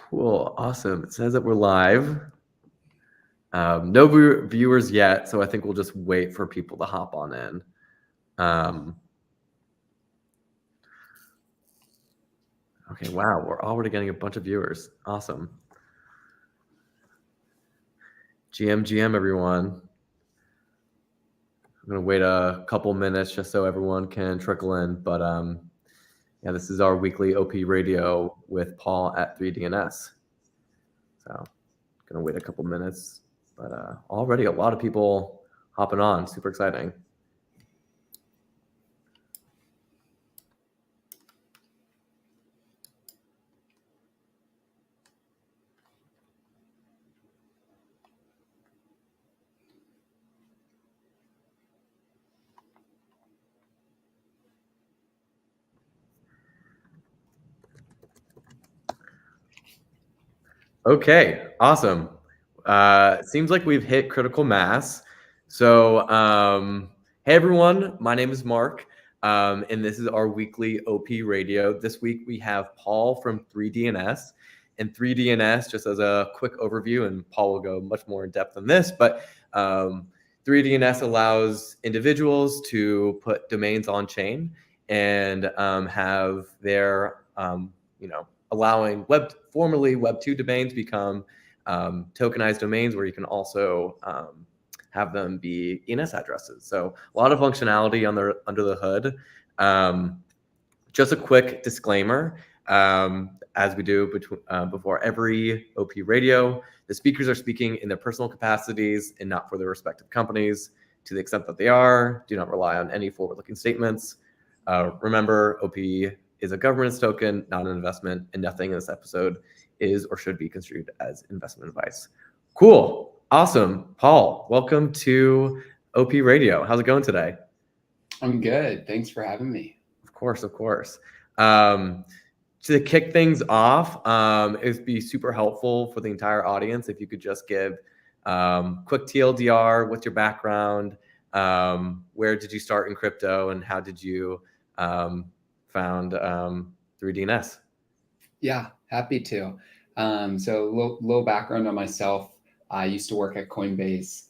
Cool. Awesome. It says that we're live. No viewers yet, so I think we'll just wait for people to hop on in. Okay, wow, we're already getting a bunch of viewers. Awesome. GM, everyone. I'm gonna wait a couple minutes just so everyone can trickle in. But yeah, this is our weekly OP radio with Paul at 3DNS. So gonna wait a couple minutes, but already a lot of people hopping on. Super exciting. Okay, awesome. Seems like we've hit critical mass. So, hey everyone, my name is Mark, and this is our weekly OP radio. This week we have Paul from 3DNS. And 3DNS, just as a quick overview, and Paul will go much more in depth on this, but 3DNS allows individuals to put domains on chain and have their, allowing formerly Web 2 domains become tokenized domains where you can also have them be ENS addresses. So a lot of functionality under the hood. Just a quick disclaimer, as we do before every OP radio, the speakers are speaking in their personal capacities and not for their respective companies. To the extent that they are, do not rely on any forward-looking statements. Remember, OP is a governance token, not an investment, and nothing in this episode is or should be construed as investment advice. Cool. Awesome. Paul, welcome to OP Radio. How's it going today? I'm good. Thanks for having me. Of course. To kick things off, it'd be super helpful for the entire audience if you could just give quick TLDR, what's your background, where did you start in crypto, and how did you found 3DNS? Yeah, happy to. So little background on myself. I used to work at Coinbase,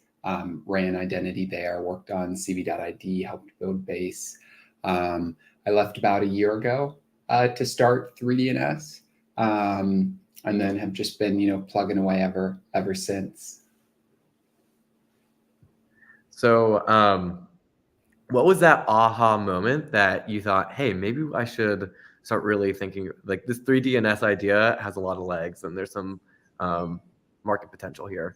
ran identity there, worked on CB.ID, helped build Base. I left about a year ago to start 3DNS, and then have just been, plugging away ever since. So, what was that aha moment that you thought, hey, maybe I should start really thinking like this 3DNS idea has a lot of legs and there's some market potential here?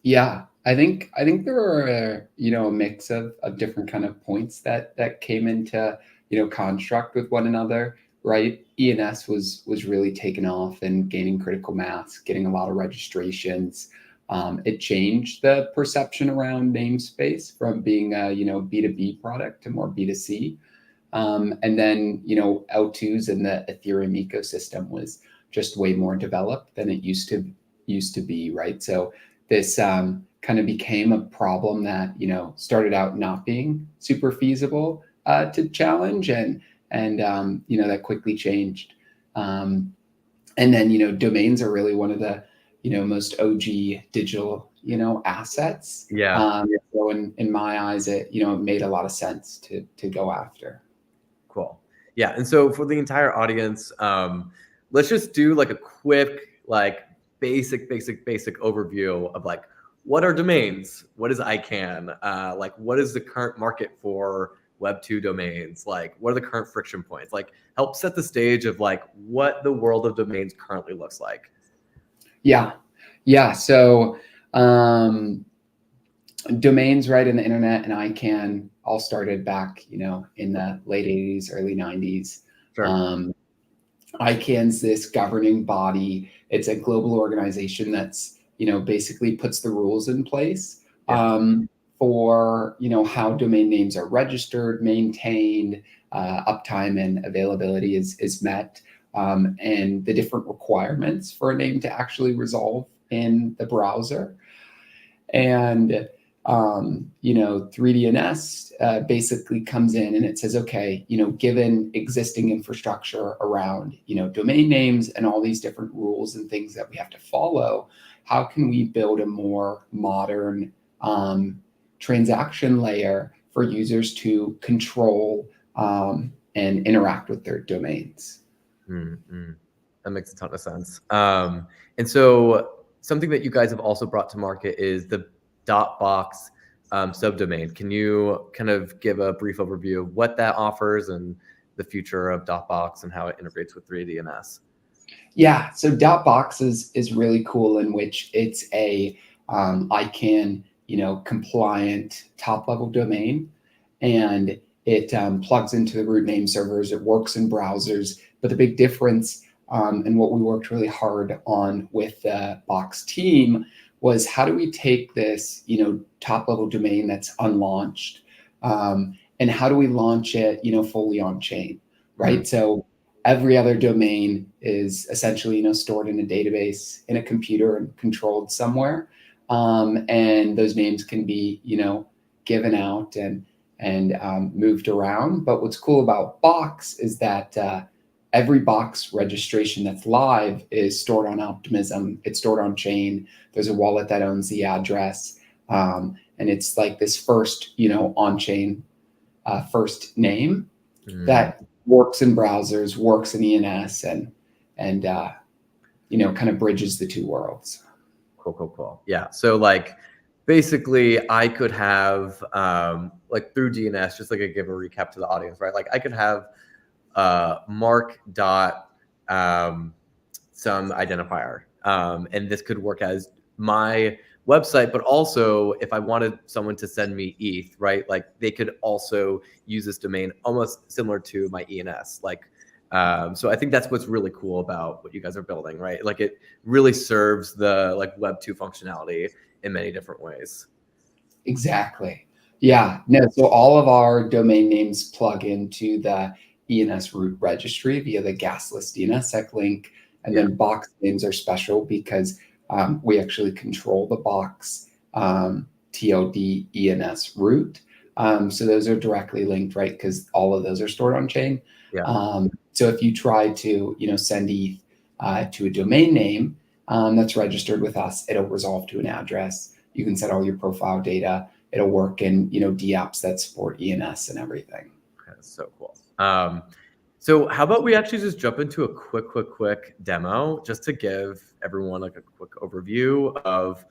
Yeah, I think there were a mix of different kind of points that came into construct with one another, right? ENS was really taken off and gaining critical mass, getting a lot of registrations. It changed the perception around namespace from being a B2B product to more B2C. And then L2s in the Ethereum ecosystem was just way more developed than it used to be, right? So this kind of became a problem that started out not being super feasible to challenge, and that quickly changed. And then domains are really one of the most OG digital assets. Yeah. So in my eyes, it made a lot of sense to go after. Cool. Yeah, and so for the entire audience, let's just do like a quick basic overview of like what are domains, what is ICANN, like what is the current market for Web 2 domains, like what are the current friction points, like help set the stage of like what the world of domains currently looks like. Yeah. So domains, right, in the internet and ICANN all started back, in the late 80s, early 90s. Sure. ICANN's this governing body. It's a global organization that's, basically puts the rules in place for, how domain names are registered, maintained, uptime and availability is met, and the different requirements for a name to actually resolve in the browser. And 3DNS basically comes in and it says, okay, given existing infrastructure around, domain names and all these different rules and things that we have to follow, how can we build a more modern transaction layer for users to control and interact with their domains? Mm-hmm. That makes a ton of sense. And so something that you guys have also brought to market is the .box subdomain. Can you kind of give a brief overview of what that offers and the future of .box and how it integrates with 3DNS? Yeah, so .box is really cool, in which it's a ICANN compliant top level domain, and it plugs into the root name servers. It works in browsers, but the big difference and what we worked really hard on with the Box team was, how do we take this top level domain that's unlaunched, and how do we launch it fully on chain, right? Mm-hmm. So every other domain is essentially stored in a database in a computer and controlled somewhere, and those names can be given out and moved around. But what's cool about Box is that every Box registration that's live is stored on Optimism. It's stored on chain. There's a wallet that owns the address, and it's like this first on chain first name that works in browsers, works in ENS, and kind of bridges the two worlds. Cool. Yeah. So like basically I could have like through DNS, just like I give a recap to the audience, right? Like I could have mark dot some identifier, and this could work as my website, but also if I wanted someone to send me ETH, right? Like they could also use this domain almost similar to my ENS. Like, so I think that's what's really cool about what you guys are building, right? Like it really serves the like Web 2 functionality in many different ways. Exactly. Yeah. No, so all of our domain names plug into the ENS root registry via the gasless DNSSEC link. And then Box names are special because we actually control the Box TLD ENS root. So those are directly linked, right? Because all of those are stored on chain. So if you try to send ETH to a domain name that's registered with us, it'll resolve to an address. You can set all your profile data. It'll work in DApps that support ENS and everything. That's so cool. So how about we actually just jump into a quick demo, just to give everyone like a quick overview of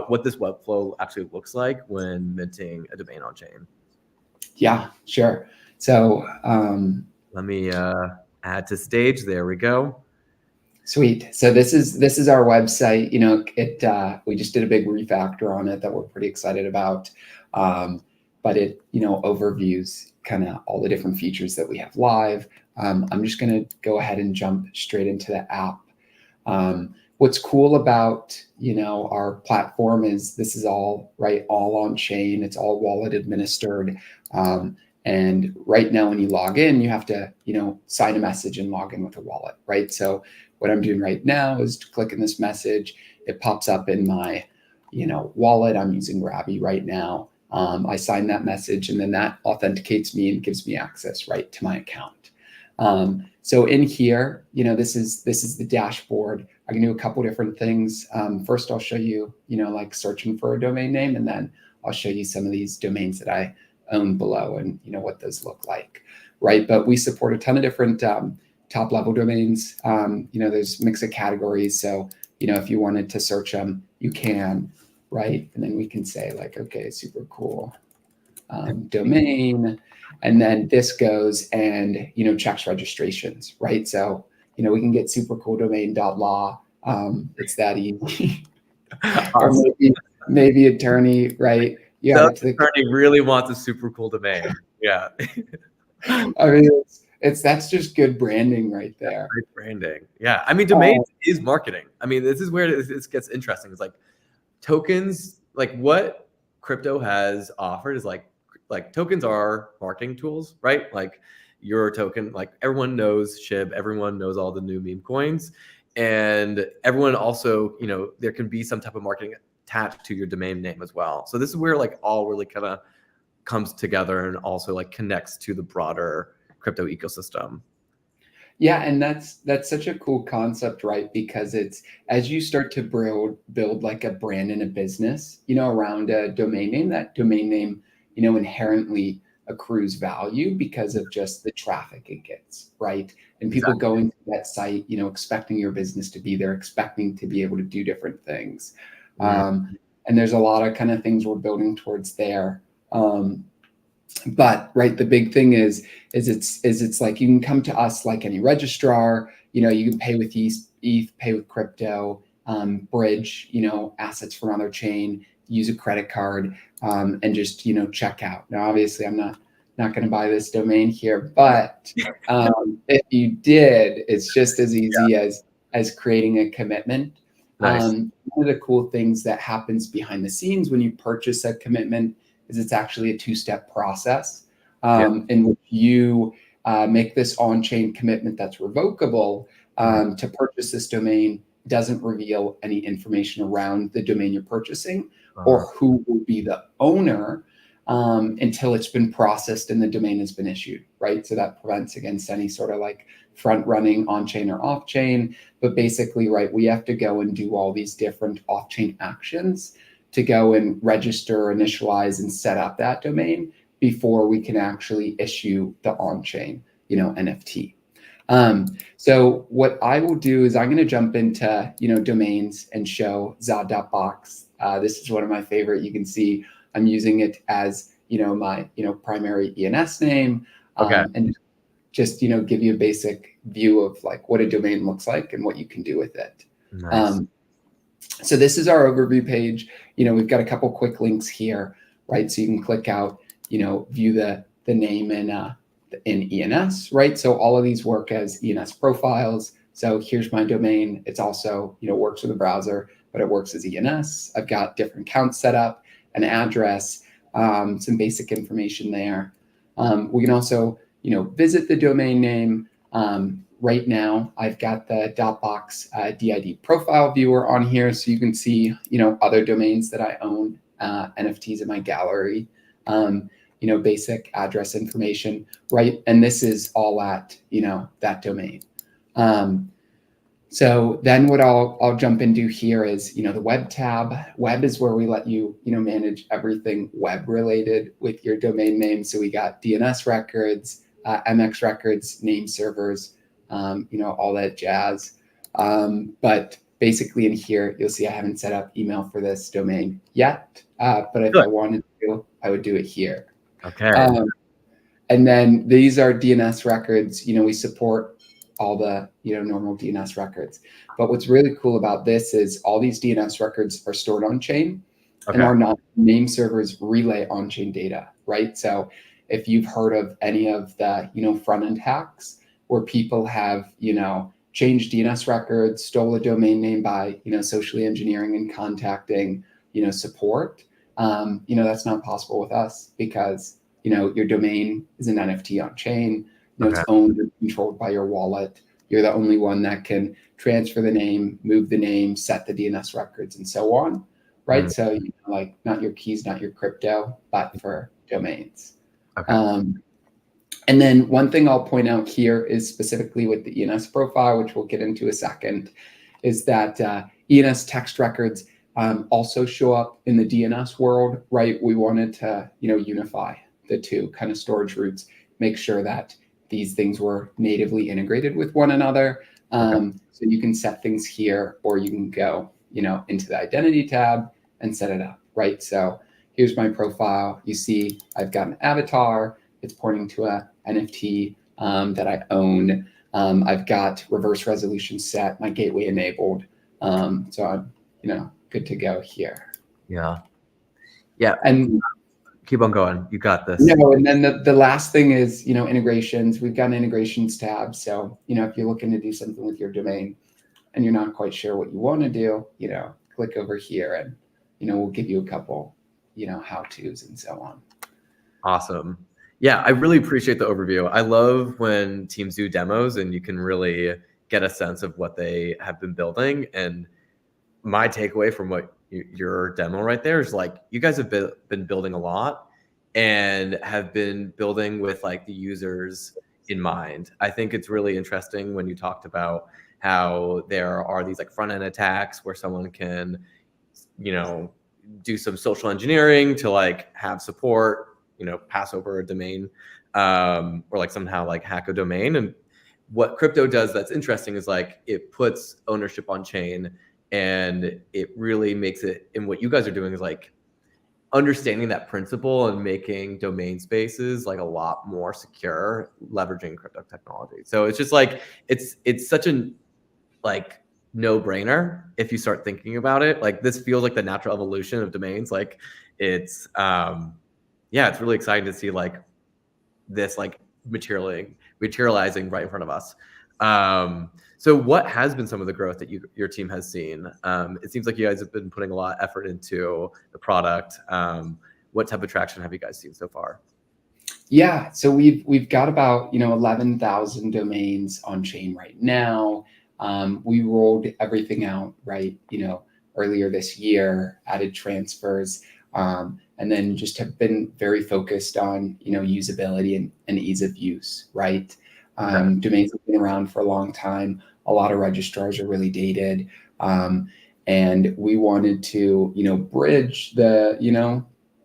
what this Webflow actually looks like when minting a domain on chain. Yeah, sure. So let me add to stage. There we go. Sweet. So this is our website. We just did a big refactor on it that we're pretty excited about. But it overviews kind of all the different features that we have live. I'm just going to go ahead and jump straight into the app. What's cool about our platform is this is all on chain. It's all wallet administered. And right now, when you log in, you have to sign a message and log in with a wallet, right? So what I'm doing right now is clicking this message. It pops up in my wallet. I'm using Rabi right now. I sign that message, and then that authenticates me and gives me access right to my account. So in here, this is the dashboard. I can do a couple different things. First, I'll show you, like searching for a domain name, and then I'll show you some of these domains that I own below and what those look like, right? But we support a ton of different top level domains. There's mix of categories. So, if you wanted to search them, you can, right? And then we can say like, okay, super cool domain. And then this goes and, checks registrations, right? So, we can get super cool domain.law. It's that easy. Or maybe attorney, right? Yeah, the attorney really wants a super cool domain. Yeah. I mean, that's just good branding right there. Great branding. Yeah. I mean, domains is marketing. I mean, this is where this gets interesting. It's like tokens, like what crypto has offered is like tokens are marketing tools, right? Like your token, like everyone knows SHIB, everyone knows all the new meme coins, and everyone also, there can be some type of marketing attached to your domain name as well. So this is where like all really kind of comes together and also like connects to the broader crypto ecosystem. Yeah, and that's such a cool concept, right? Because it's as you start to build like a brand and a business, around a domain name, that domain name, inherently accrues value because of just the traffic it gets, right? And people Exactly. going to that site, expecting your business to be there, expecting to be able to do different things. And there's a lot of kind of things we're building towards there. But right, the big thing is it's like you can come to us like any registrar. You can pay with ETH, pay with crypto, bridge, assets from other chain, use a credit card, and just check out. Now, obviously, I'm not going to buy this domain here, but if you did, it's just as easy as creating a commitment. Nice. One of the cool things that happens behind the scenes when you purchase a commitment is it's actually a two-step process in which you make this on-chain commitment that's revocable to purchase this domain. Doesn't reveal any information around the domain you're purchasing or who will be the owner until it's been processed and the domain has been issued, right? So that prevents against any sort of like front running on-chain or off-chain. But basically, right, we have to go and do all these different off-chain actions to go and register, initialize, and set up that domain before we can actually issue the on-chain, NFT. So what I will do is I'm going to jump into, domains and show Zod.box. This is one of my favorite. You can see I'm using it as, my, primary ENS name. And just, give you a basic view of like what a domain looks like and what you can do with it. Nice. So this is our overview page. We've got a couple quick links here, right? So you can click out, view the name in ENS, right? So all of these work as ENS profiles. So here's my domain. It's also, works with a browser, but it works as ENS. I've got different accounts set up, an address, some basic information there. We can also, visit the domain name. Right now, I've got the .box DID profile viewer on here, so you can see, other domains that I own, NFTs in my gallery, basic address information, right? And this is all at, that domain. So then what I'll jump into here is, the web tab. Web is where we let you, manage everything web related with your domain name. So we got DNS records, MX records, name servers, all that jazz. But basically in here, you'll see I haven't set up email for this domain yet. But if I wanted to, I would do it here. Okay. And then these are DNS records. We support all the, normal DNS records. But what's really cool about this is all these DNS records are stored on chain and are not name servers relay on chain data, right? So if you've heard of any of the, front end hacks where people have, changed DNS records, stole a domain name by, socially engineering and contacting, support, that's not possible with us because, your domain is an NFT on chain. It's owned and controlled by your wallet. You're the only one that can transfer the name, move the name, set the DNS records, and so on, right? So, like not your keys, not your crypto, but for domains. And then one thing I'll point out here is specifically with the ENS profile, which we'll get into a second, is that ENS text records also show up in the DNS world, right? We wanted to, unify the two kind of storage routes, make sure that these things were natively integrated with one another. So you can set things here, or you can go, into the identity tab and set it up, right? So here's my profile. You see, I've got an avatar. It's pointing to a NFT that I own. I've got reverse resolution set, my gateway enabled. So I'm, good to go here. Yeah. And keep on going. You got this. No, and then the last thing is, integrations. We've got an integrations tab. So, if you're looking to do something with your domain and you're not quite sure what you want to do, click over here and, we'll give you a couple, how-tos and so on. Awesome. Yeah, I really appreciate the overview. I love when teams do demos and you can really get a sense of what they have been building. And my takeaway from what your demo right there is like you guys have been building a lot and have been building with like the users in mind. I think it's really interesting when you talked about how there are these like front end attacks where someone can, do some social engineering to like have support, pass over a domain, or like somehow like hack a domain. And what crypto does that's interesting is like it puts ownership on chain, and it really makes it, and what you guys are doing is like understanding that principle and making domain spaces like a lot more secure, leveraging crypto technology. So it's just like it's such a like no-brainer if you start thinking about it. Like this feels like the natural evolution of domains. Like it's it's really exciting to see like this like materializing right in front of us. So what has been some of the growth that your team has seen? It seems like you guys have been putting a lot of effort into the product. What type of traction have you guys seen so far? Yeah, so we've got about 11,000 domains on chain right now. We rolled everything out right earlier this year, added transfers, and then just have been very focused on usability and ease of use, right? Okay. Domains have been around for a long time. A lot of registrars are really dated, and we wanted to bridge the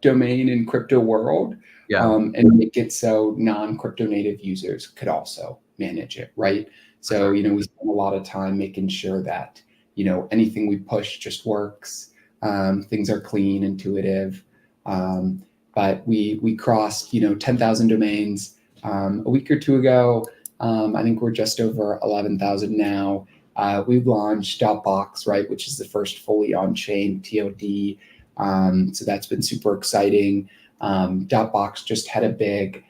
domain and crypto world, Yeah. and make it so non-crypto native users could also manage it, right? So, Sure. we spend a lot of time making sure that, anything we push just works. Things are clean, intuitive. But we crossed, 10,000 domains a week or two ago. I think we're just over 11,000 now. We've launched Dotbox, right, which is the first fully on-chain TOD. So that's been super exciting. Dotbox just had a big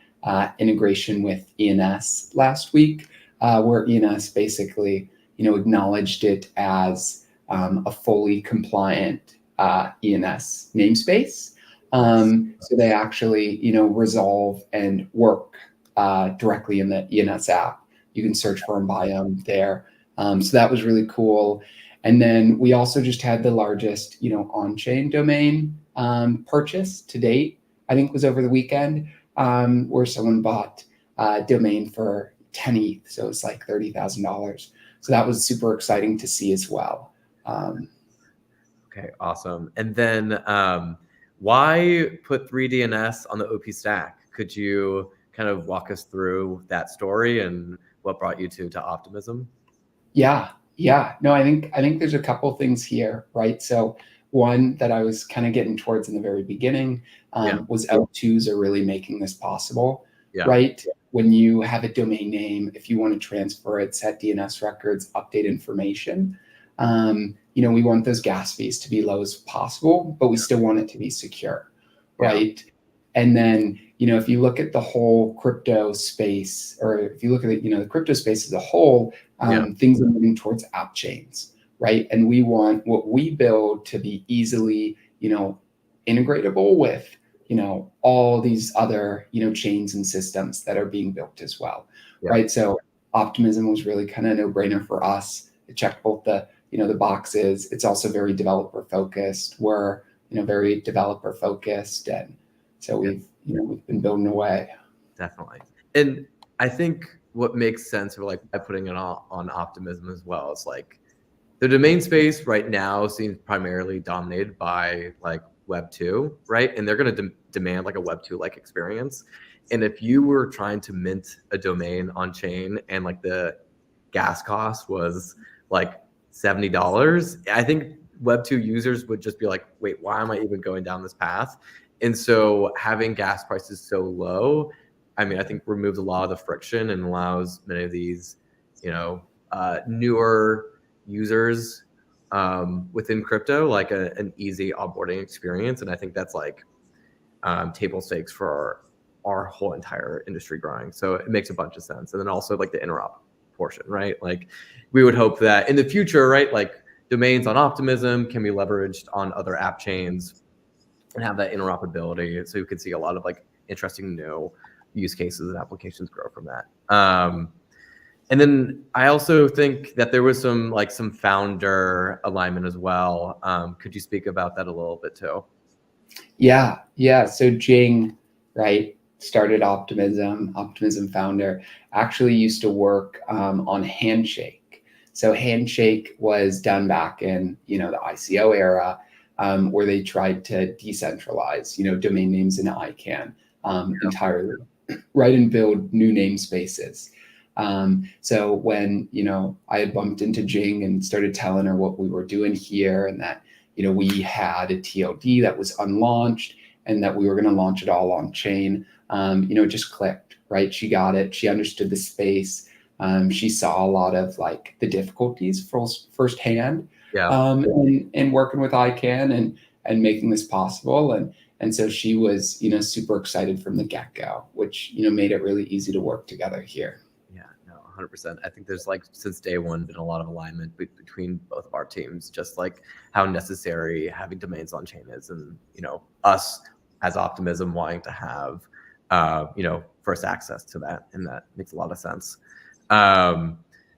integration with ENS last week, where ENS basically, acknowledged it as a fully compliant ENS namespace. So they actually, resolve and work directly in the ENS app. You can search for them by them there. So that was really cool. And then we also just had the largest, on-chain domain purchase to date. I think was over the weekend, where someone bought a domain for 10 ETH, so it's like $30,000. So that was super exciting to see as well. Okay, awesome. And then why put 3DNS on the OP stack? Could you kind of walk us through that story and what brought you to Optimism? Yeah. No, I think there's a couple things here, right? So one that I was kind of getting towards in the very beginning was L2s are really making this possible, Yeah. right? When you have a domain name, if you want to transfer it, set DNS records, update information, we want those gas fees to be low as possible, but we still want it to be secure, right? And then, if you look at the whole crypto space, or if you look at the crypto space as a whole, things are moving towards app chains, right? And we want what we build to be easily, integratable with, all these other, chains and systems that are being built as well, right? So Optimism was really kind of a no-brainer for us. It checked both the, the boxes. It's also very developer focused. We're, very developer focused, and so we've been building away. Definitely. And I think what makes sense for like by putting it on Optimism as well is like the domain space right now seems primarily dominated by like Web 2, right? And they're going to demand like a Web 2 like experience. And if you were trying to mint a domain on chain and like the gas cost was like $70, I think Web 2 users would just be like, wait, why am I even going down this path? And so having gas prices so low, I mean, I think removes a lot of the friction and allows many of these, newer users within crypto like an easy onboarding experience. And I think that's like table stakes for our whole entire industry growing. So it makes a bunch of sense. And then also like the interop portion, right? Like we would hope that in the future, right, like domains on Optimism can be leveraged on other app chains and have that interoperability. So you can see a lot of like interesting new use cases and applications grow from that. And then I also think that there was some founder alignment as well. Could you speak about that a little bit too? Yeah. So Jing, right, started Optimism founder, actually used to work on Handshake. So Handshake was done back in, the ICO era, where they tried to decentralize, domain names in ICANN entirely, right, and build new namespaces. So when, I had bumped into Jing and started telling her what we were doing here, and that, we had a TLD that was unlaunched and that we were going to launch it all on chain, it just clicked, right? She got it. She understood the space. She saw a lot of like the difficulties firsthand, in working with ICANN and making this possible. And so she was, super excited from the get-go, which, made it really easy to work together here. Yeah, no, 100%. I think there's since day one been a lot of alignment between both of our teams, just like how necessary having domains on chain is, and us as Optimism wanting to have first access to that, and that makes a lot of sense.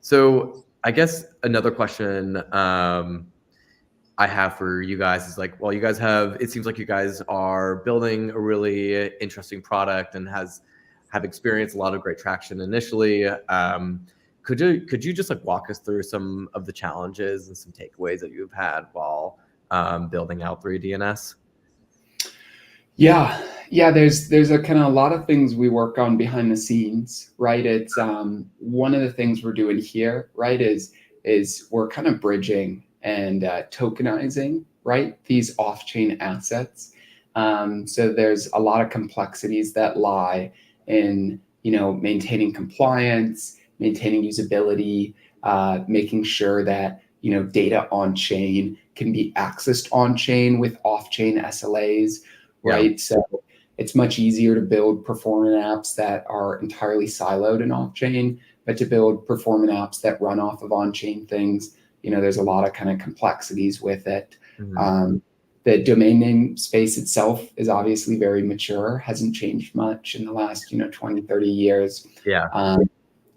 So I guess another question I have for you guys is well, you guys it seems like you guys are building a really interesting product and have experienced a lot of great traction initially. Could you just walk us through some of the challenges and some takeaways that you've had while building out 3DNS? Yeah. There's a kind of a lot of things we work on behind the scenes, right? It's one of the things we're doing here, right, is we're kind of bridging and tokenizing, right, these off-chain assets. So there's a lot of complexities that lie in, maintaining compliance, maintaining usability, making sure that, data on chain can be accessed on chain with off-chain SLAs, right? Yeah. So it's much easier to build performant apps that are entirely siloed and off-chain, but to build performant apps that run off of on-chain things, there's a lot of kind of complexities with it. Mm-hmm. The domain name space itself is obviously very mature, hasn't changed much in the last, 20, 30 years. Yeah.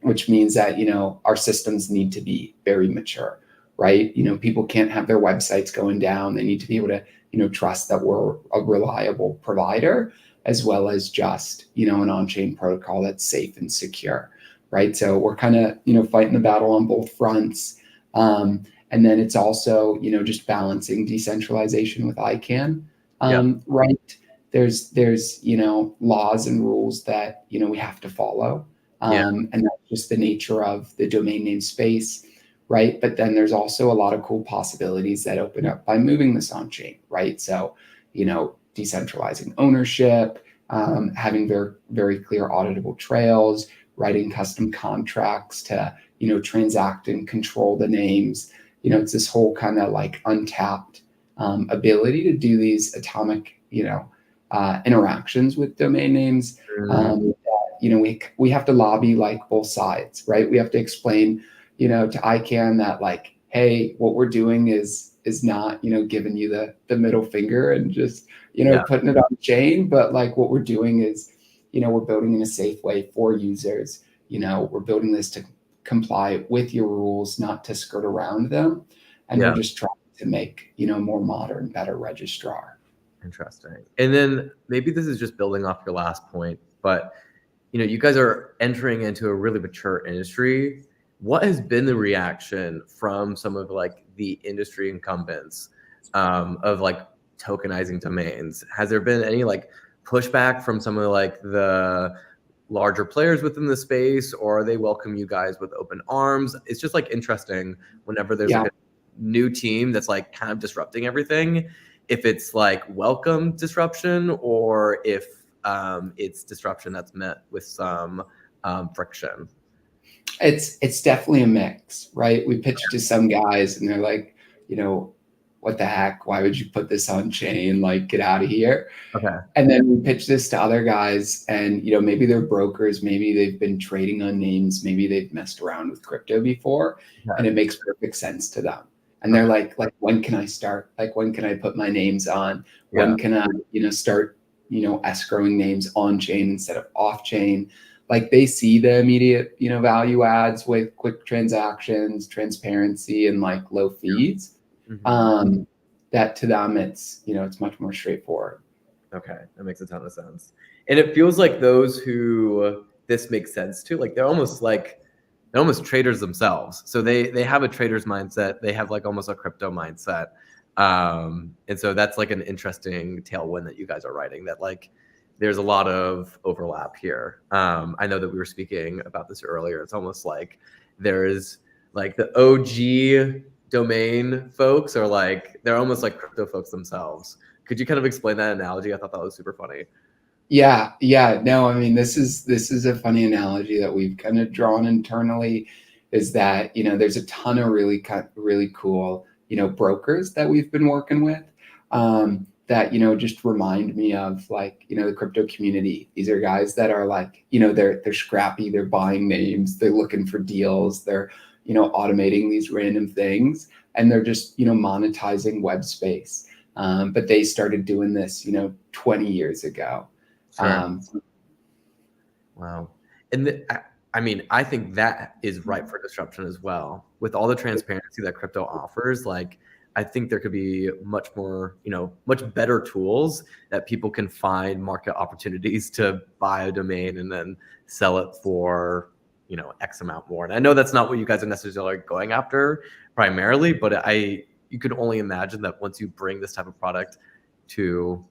Which means that, our systems need to be very mature, right? People can't have their websites going down. They need to be able to, trust that we're a reliable provider, as well as just, an on-chain protocol that's safe and secure, right? So we're kind of, fighting the battle on both fronts. And then it's also, just balancing decentralization with ICANN, right? There's, laws and rules that, we have to follow. And that's just the nature of the domain name space, right? But then there's also a lot of cool possibilities that open up by moving this on chain, right? So, decentralizing ownership, having very, very clear auditable trails, writing custom contracts to, transact and control the names. It's this whole kind of untapped ability to do these atomic, interactions with domain names. We have to lobby both sides, right? We have to explain, to ICANN that hey, what we're doing is not, giving you the middle finger and just, putting it on chain, but what we're doing is, we're building in a safe way for users. We're building this to comply with your rules, not to skirt around them. And we're just trying to make, more modern, better registrar. Interesting. And then maybe this is just building off your last point, but you guys are entering into a really mature industry. What has been the reaction from some of the industry incumbents of tokenizing domains? Has there been any pushback from some of the larger players within the space, or they welcome you guys with open arms? It's just interesting whenever there's a new team that's kind of disrupting everything, if it's welcome disruption, or if it's disruption that's met with some friction. It's definitely a mix, right? We pitched to some guys and they're like, what the heck? Why would you put this on chain? Get out of here. Okay. And then we pitched this to other guys, and maybe they're brokers, maybe they've been trading on names, maybe they've messed around with crypto before, and it makes perfect sense to them. And they're like, when can I start? When can I put my names on? When can I, start, escrowing names on chain instead of off chain? like they see the immediate, value adds with quick transactions, transparency, and like low fees. Mhm. That to them, it's much more straightforward. Okay, that makes a ton of sense. And it feels like those who this makes sense to, like they're almost traders themselves. So they have a trader's mindset. They have like almost a crypto mindset. And so that's like an interesting tailwind that you guys are writing, that like there's a lot of overlap here. I know that we were speaking about this earlier. It's almost like there's like the OG domain folks are like, they're almost like crypto folks themselves. Could you kind of explain that analogy? I thought that was super funny. Yeah, no, I mean, this is a funny analogy that we've kind of drawn internally, is that, there's a ton of really cool, brokers that we've been working with, that, just remind me of like, the crypto community. These are guys that are like, they're scrappy, they're buying names, they're looking for deals, they're, automating these random things, and they're just, monetizing web space. But they started doing this, 20 years ago. Sure. Wow. And I mean, I think that is ripe for disruption as well. With all the transparency that crypto offers, like I think there could be much more, much better tools that people can find market opportunities to buy a domain and then sell it for, X amount more. And I know that's not what you guys are necessarily going after primarily, but you could only imagine that once you bring this type of product to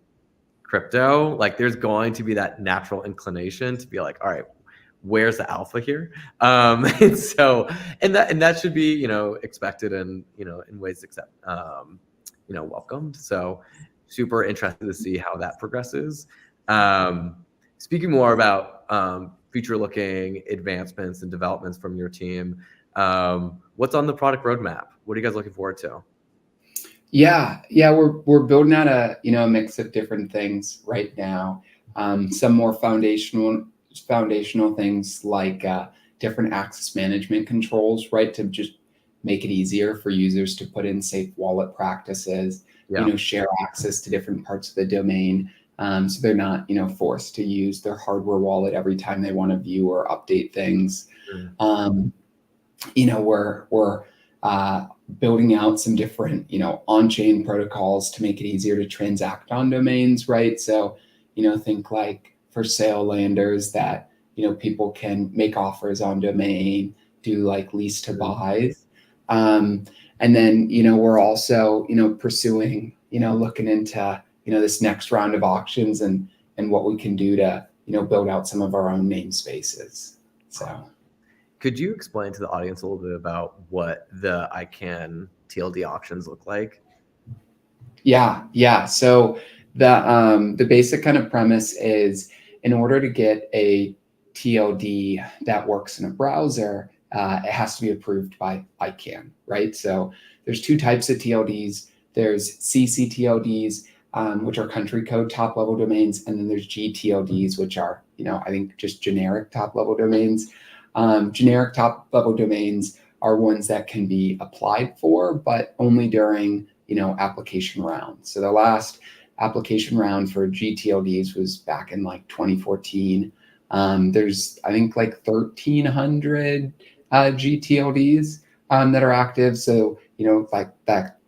crypto, like there's going to be that natural inclination to be like, all right, where's the alpha here? And so, and that should be, expected and, in ways accept, welcomed. So super interested to see how that progresses. Speaking more about future looking advancements and developments from your team, what's on the product roadmap? What are you guys looking forward to? Yeah, we're building out a mix of different things right now. Some more foundational things like different access management controls, right? To just make it easier for users to put in safe wallet practices, Yeah. share access to different parts of the domain. So they're not, forced to use their hardware wallet every time they want to view or update things. Mm. We're building out some different, on-chain protocols to make it easier to transact on domains, right? So, think like for sale landers that, people can make offers on domain, do like lease to buys. And then, we're also, pursuing, looking into, this next round of auctions and what we can do to, build out some of our own namespaces. So. Could you explain to the audience a little bit about what the ICANN TLD auctions look like? Yeah. So the basic kind of premise is, in order to get a TLD that works in a browser, it has to be approved by ICANN, right? So there's two types of TLDs. There's CCTLDs, which are country code top level domains, and then there's GTLDs, which are, I think just generic top level domains. Generic top level domains are ones that can be applied for, but only during, application rounds. So the last application round for GTLDs was back in like 2014. There's, I think, like 1,300 GTLDs that are active. So, like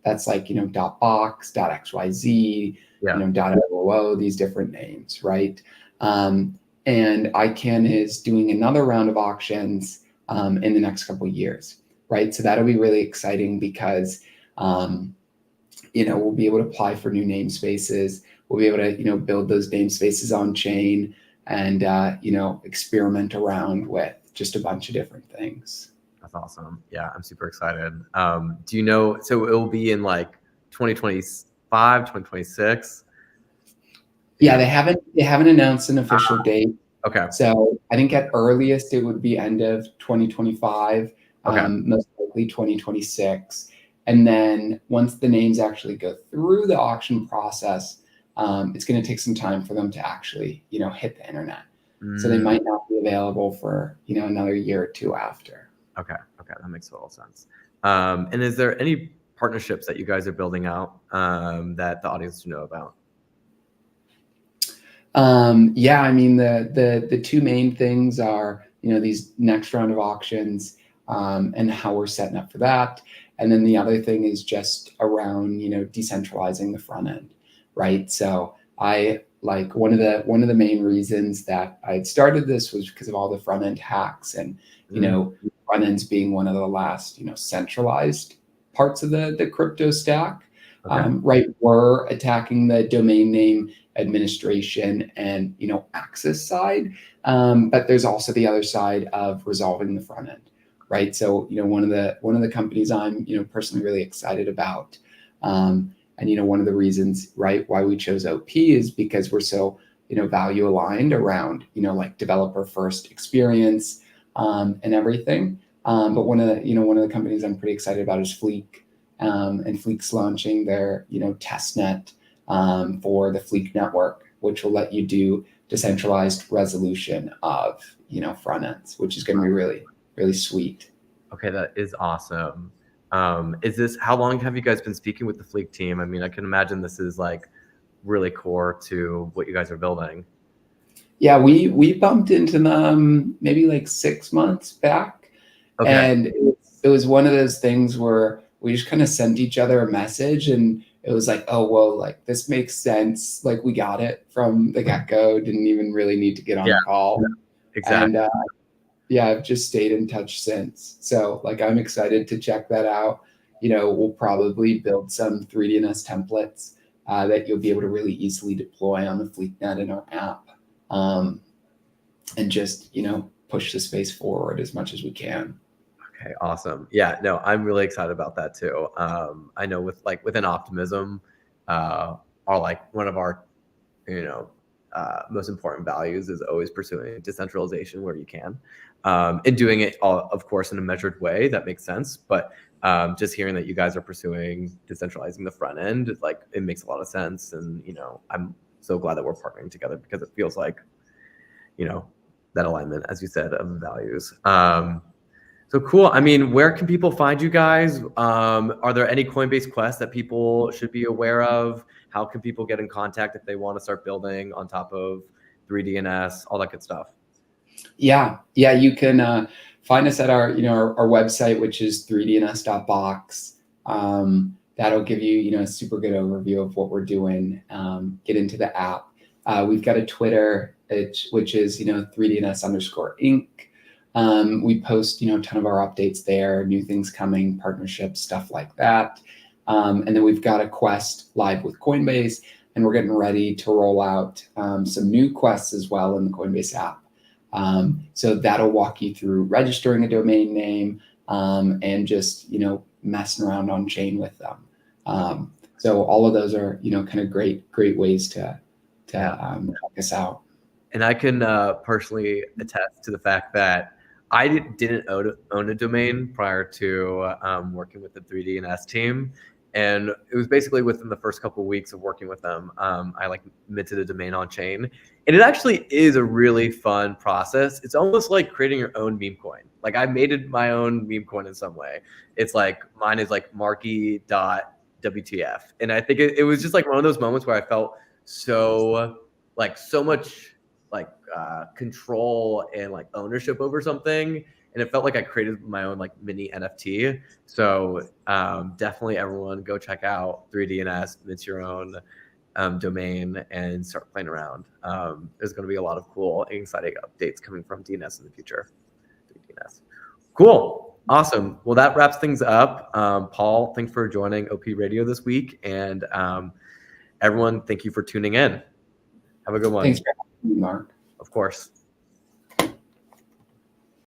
that's like, .box, .xyz, Yeah. .oo, these different names, right? And ICANN is doing another round of auctions in the next couple of years, right? So that'll be really exciting because, we'll be able to apply for new namespaces. We'll be able to, build those namespaces on chain and, experiment around with just a bunch of different things. That's awesome. Yeah, I'm super excited. Do you know, so it will be in like 2025, 2026? Yeah, they haven't announced an official date. Okay. So I think at earliest it would be end of 2025, Okay. most likely 2026. And then once the names actually go through the auction process, it's going to take some time for them to actually, hit the internet. So they might not be available for, another year or two after. Okay. That makes total sense. And is there any partnerships that you guys are building out that the audience should know about? Yeah, I mean the two main things are, these next round of auctions, and how we're setting up for that. And then the other thing is just around, decentralizing the front end, right? So I like one of the main reasons that I had started this was because of all the front end hacks and, front ends being one of the last, centralized parts of the crypto stack. Okay. Right, we're attacking the domain name administration and access side, but there's also the other side of resolving the front end, right? So one of the companies I'm personally really excited about, and one of the reasons, right, why we chose OP is because we're so value aligned around like developer first experience, and everything. But one of the companies I'm pretty excited about is Fleek. And Fleek's launching their testnet, for the Fleek network, which will let you do decentralized resolution of front ends, which is going to be really, really sweet. Okay, that is awesome. How long have you guys been speaking with the Fleek team? I mean, I can imagine this is like really core to what you guys are building. Yeah, we bumped into them maybe like 6 months back, Okay. and it was one of those things where we just kind of sent each other a message, and it was like, oh well, like this makes sense. Like we got it from the get go. Didn't even really need to get on Yeah, a call, exactly. and yeah, I've just stayed in touch since. So like I'm excited to check that out. We'll probably build some 3DNS templates, that you'll be able to really easily deploy on the FleetNet in our app, and just push the space forward as much as we can. Okay, awesome. Yeah, no, I'm really excited about that too. I know within Optimism, are like one of our most important values is always pursuing decentralization where you can, and doing it all, of course, in a measured way that makes sense. But just hearing that you guys are pursuing decentralizing the front end, like it makes a lot of sense. And I'm so glad that we're partnering together because it feels like that alignment, as you said, of values. So cool. I mean, where can people find you guys? Are there any Coinbase quests that people should be aware of? How can people get in contact if they want to start building on top of 3DNS, all that good stuff? Yeah, you can find us at our website, which is 3dns.box. That'll give you a super good overview of what we're doing. Get into the app. We've got a Twitter, which is 3dns_inc. We post a ton of our updates there, new things coming, partnerships, stuff like that. And then we've got a quest live with Coinbase, and we're getting ready to roll out some new quests as well in the Coinbase app. So that'll walk you through registering a domain name, and just messing around on chain with them. So all of those are kind of great ways to help us out. And I can personally attest to the fact that I didn't own a domain prior to working with the 3DNS team. And it was basically within the first couple of weeks of working with them, I minted a domain on chain. And it actually is a really fun process. It's almost like creating your own meme coin. Like I made my own meme coin in some way. It's like mine is like Marky.WTF. And I think it was just like one of those moments where I felt so much control and like ownership over something, and it felt like I created my own like mini NFT. So definitely everyone go check out 3DNS, mint your own domain, and start playing around. There's going to be a lot of cool and exciting updates coming from DNS in the future. 3DNS. Cool. Awesome. Well, that wraps things up. Paul, thanks for joining OP Radio this week, and everyone, thank you for tuning in. Have a good one. Thanks for having me, Mark. Of course.